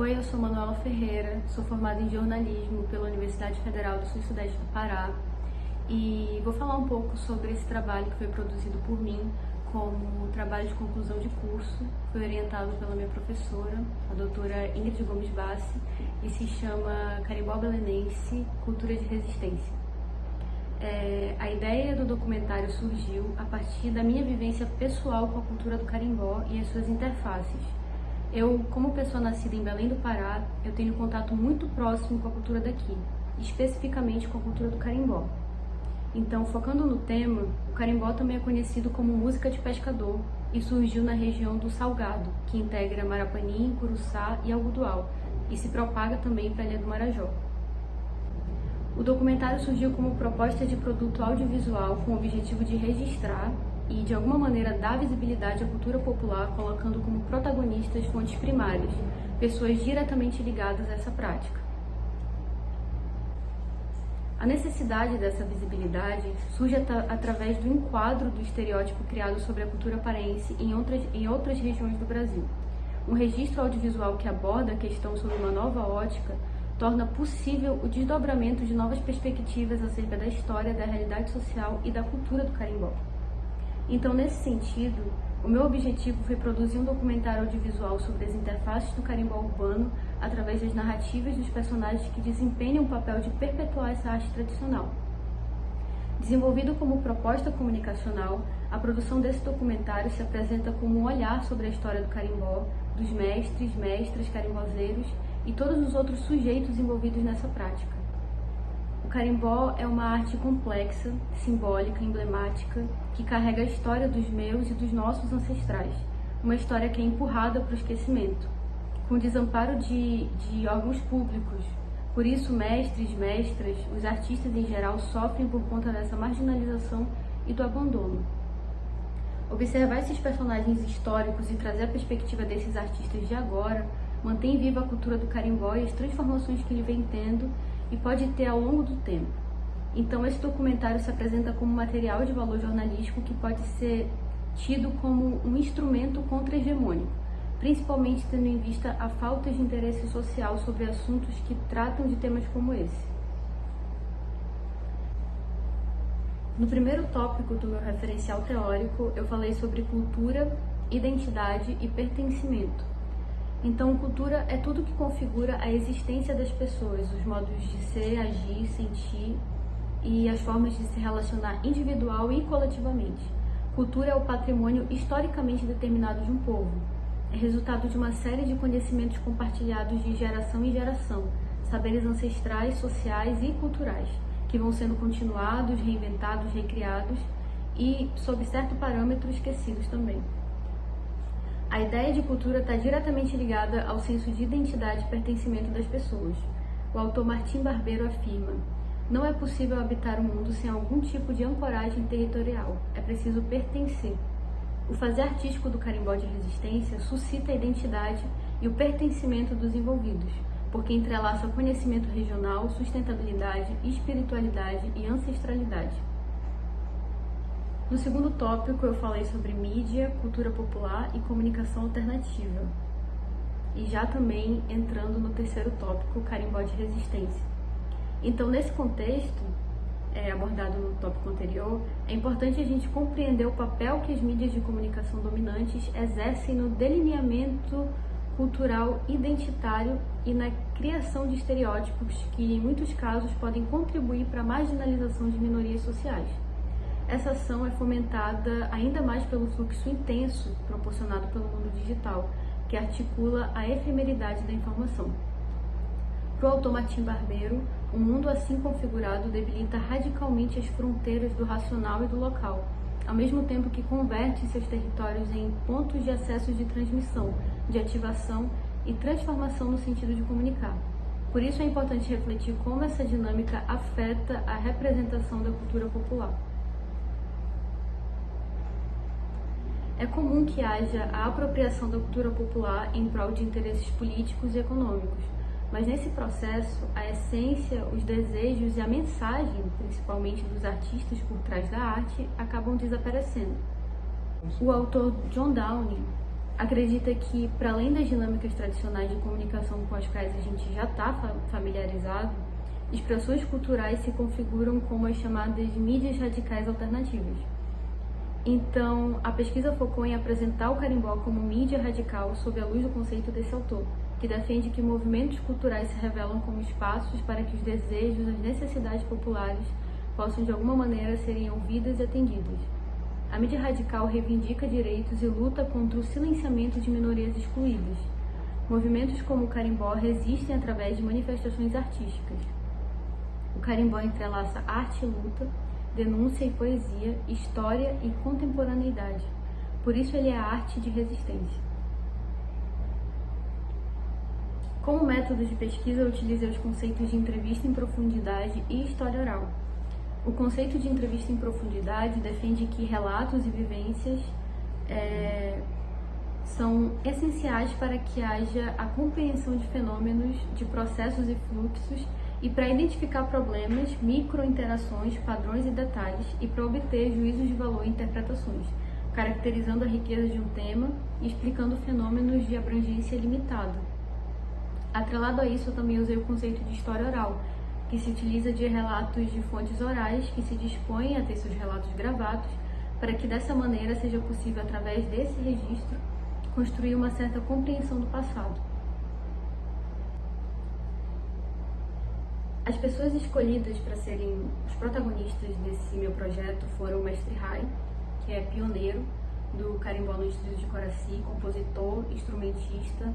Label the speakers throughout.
Speaker 1: Oi, eu sou Manuela Ferreira, sou formada em jornalismo pela Universidade Federal do Sul e Sudeste do Pará e vou falar um pouco sobre esse trabalho que foi produzido por mim como trabalho de conclusão de curso. Foi orientado pela minha professora, a doutora Ingrid Gomes Bassi, e se chama Carimbó Belenense, Cultura de Resistência. A ideia do documentário surgiu a partir da minha vivência pessoal com a cultura do carimbó e as suas interfaces. Eu, como pessoa nascida em Belém do Pará, eu tenho contato muito próximo com a cultura daqui, especificamente com a cultura do carimbó. Então, focando no tema, o carimbó também é conhecido como música de pescador e surgiu na região do Salgado, que integra Marapanim, Curuçá e Algodoal, e se propaga também para a Ilha do Marajó. O documentário surgiu como proposta de produto audiovisual com o objetivo de registrar e, de alguma maneira, dar visibilidade à cultura popular, colocando como protagonistas fontes primárias, pessoas diretamente ligadas a essa prática. A necessidade dessa visibilidade surge através do enquadro do estereótipo criado sobre a cultura paraense em outras regiões do Brasil. Um registro audiovisual que aborda a questão sob uma nova ótica torna possível o desdobramento de novas perspectivas acerca da história, da realidade social e da cultura do carimbó. Então, nesse sentido, o meu objetivo foi produzir um documentário audiovisual sobre as interfaces do carimbó urbano através das narrativas dos personagens que desempenham o papel de perpetuar essa arte tradicional. Desenvolvido como proposta comunicacional, a produção desse documentário se apresenta como um olhar sobre a história do carimbó, dos mestres, mestras, carimbozeiros e todos os outros sujeitos envolvidos nessa prática. O carimbó é uma arte complexa, simbólica, emblemática, que carrega a história dos meus e dos nossos ancestrais, uma história que é empurrada para o esquecimento, com o desamparo de órgãos públicos. Por isso, mestres, mestras, os artistas em geral sofrem por conta dessa marginalização e do abandono. Observar esses personagens históricos e trazer a perspectiva desses artistas de agora mantém viva a cultura do carimbó e as transformações que ele vem tendo e pode ter ao longo do tempo. Então, esse documentário se apresenta como material de valor jornalístico que pode ser tido como um instrumento contra-hegemônico, principalmente tendo em vista a falta de interesse social sobre assuntos que tratam de temas como esse. No primeiro tópico do meu referencial teórico, eu falei sobre cultura, identidade e pertencimento. Então, cultura é tudo que configura a existência das pessoas, os modos de ser, agir, sentir e as formas de se relacionar individual e coletivamente. Cultura é o patrimônio historicamente determinado de um povo. É resultado de uma série de conhecimentos compartilhados de geração em geração, saberes ancestrais, sociais e culturais, que vão sendo continuados, reinventados, recriados e, sob certo parâmetro, esquecidos também. A ideia de cultura está diretamente ligada ao senso de identidade e pertencimento das pessoas. O autor Martim Barbeiro afirma: não é possível habitar o mundo sem algum tipo de ancoragem territorial, é preciso pertencer. O fazer artístico do carimbó de resistência suscita a identidade e o pertencimento dos envolvidos, porque entrelaça conhecimento regional, sustentabilidade, espiritualidade e ancestralidade. No segundo tópico, eu falei sobre mídia, cultura popular e comunicação alternativa. E já também entrando no terceiro tópico, carimbó de resistência. Então, nesse contexto, abordado no tópico anterior, é importante a gente compreender o papel que as mídias de comunicação dominantes exercem no delineamento cultural identitário e na criação de estereótipos que, em muitos casos, podem contribuir para a marginalização de minorias sociais. Essa ação é fomentada ainda mais pelo fluxo intenso proporcionado pelo mundo digital, que articula a efemeridade da informação. Para o autor Martim Barbeiro, um mundo assim configurado debilita radicalmente as fronteiras do racional e do local, ao mesmo tempo que converte seus territórios em pontos de acesso de transmissão, de ativação e transformação no sentido de comunicar. Por isso é importante refletir como essa dinâmica afeta a representação da cultura popular. É comum que haja a apropriação da cultura popular em prol de interesses políticos e econômicos, mas nesse processo, a essência, os desejos e a mensagem, principalmente dos artistas por trás da arte, acabam desaparecendo. O autor John Downie acredita que, para além das dinâmicas tradicionais de comunicação com as quais a gente já está familiarizado, expressões culturais se configuram como as chamadas mídias radicais alternativas. Então, a pesquisa focou em apresentar o carimbó como mídia radical sob a luz do conceito desse autor, que defende que movimentos culturais se revelam como espaços para que os desejos, as necessidades populares possam de alguma maneira serem ouvidas e atendidas. A mídia radical reivindica direitos e luta contra o silenciamento de minorias excluídas. Movimentos como o carimbó resistem através de manifestações artísticas. O carimbó entrelaça arte e luta, denúncia e poesia, história e contemporaneidade. Por isso ele é a arte de resistência. Como método de pesquisa, eu utilizei os conceitos de entrevista em profundidade e história oral. O conceito de entrevista em profundidade defende que relatos e vivências são essenciais para que haja a compreensão de fenômenos, de processos e fluxos, e para identificar problemas, microinterações, padrões e detalhes, e para obter juízos de valor e interpretações, caracterizando a riqueza de um tema e explicando fenômenos de abrangência limitada. Atrelado a isso, eu também usei o conceito de história oral, que se utiliza de relatos de fontes orais que se dispõem a ter seus relatos gravados, para que dessa maneira seja possível, através desse registro, construir uma certa compreensão do passado. As pessoas escolhidas para serem os protagonistas desse meu projeto foram o Mestre Rai, que é pioneiro do carimbó no Distrito de Coraci, compositor, instrumentista,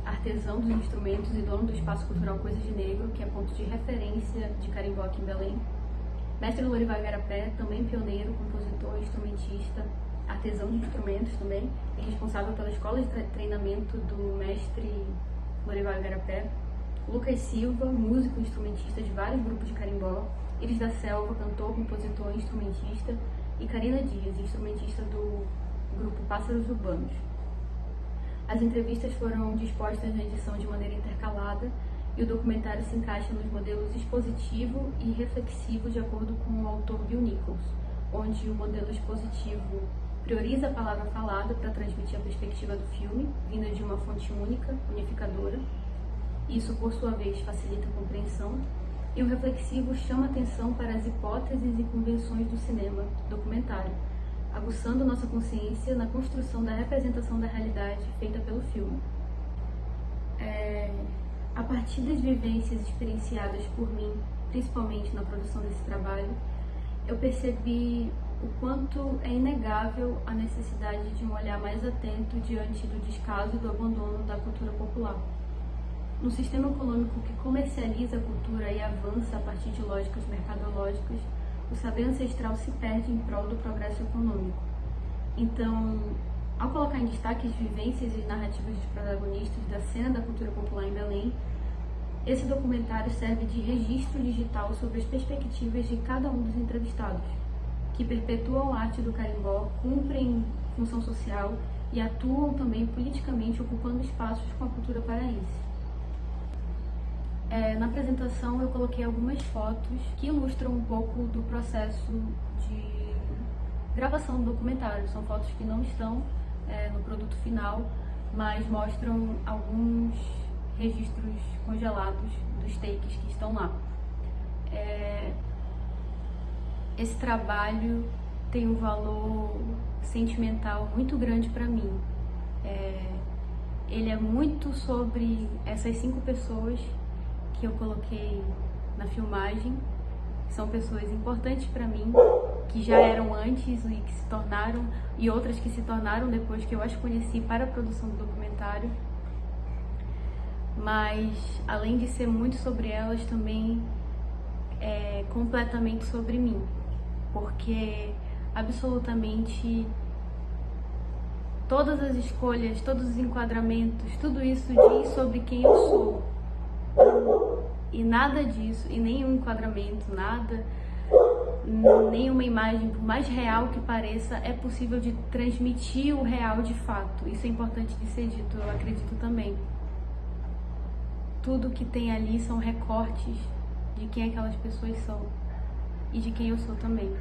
Speaker 1: artesão dos instrumentos e dono do Espaço Cultural Coisas de Negro, que é ponto de referência de carimbó aqui em Belém. Mestre Lorival Igarapé, também pioneiro, compositor, instrumentista, artesão de instrumentos também, e responsável pela escola de treinamento do mestre Lorival Igarapé. Lucas Silva, músico e instrumentista de vários grupos de carimbó. Iris da Selva, cantor, compositor e instrumentista. E Karina Dias, instrumentista do grupo Pássaros Urbanos. As entrevistas foram dispostas na edição de maneira intercalada e o documentário se encaixa nos modelos expositivo e reflexivo de acordo com o autor Bill Nichols, onde o modelo expositivo prioriza a palavra falada para transmitir a perspectiva do filme, vinda de uma fonte única, unificadora. Isso, por sua vez, facilita a compreensão. E o reflexivo chama atenção para as hipóteses e convenções do cinema documentário, aguçando nossa consciência na construção da representação da realidade feita pelo filme. A partir das vivências experienciadas por mim, principalmente na produção desse trabalho, eu percebi o quanto é inegável a necessidade de um olhar mais atento diante do descaso e do abandono da cultura popular. No sistema econômico que comercializa a cultura e avança a partir de lógicas mercadológicas, o saber ancestral se perde em prol do progresso econômico. Então, ao colocar em destaque as vivências e narrativas dos protagonistas da cena da cultura popular em Belém, esse documentário serve de registro digital sobre as perspectivas de cada um dos entrevistados, que perpetuam a arte do carimbó, cumprem função social e atuam também politicamente, ocupando espaços com a cultura paraense. Na apresentação eu coloquei algumas fotos que ilustram um pouco do processo de gravação do documentário. São fotos que não estão no produto final, mas mostram alguns registros congelados dos takes que estão lá. Esse trabalho tem um valor sentimental muito grande para mim. Ele é muito sobre essas 5 pessoas que eu coloquei na filmagem. São pessoas importantes para mim, que já eram antes e que se tornaram, e outras que se tornaram depois que eu as conheci para a produção do documentário. Mas, além de ser muito sobre elas, também é completamente sobre mim, porque absolutamente todas as escolhas, todos os enquadramentos, tudo isso diz sobre quem eu sou. E nada disso, e nenhum enquadramento, nada, nenhuma imagem, por mais real que pareça, é possível de transmitir o real de fato. Isso é importante de ser dito, eu acredito também. Tudo que tem ali são recortes de quem aquelas pessoas são e de quem eu sou também.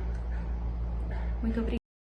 Speaker 1: Muito obrigada.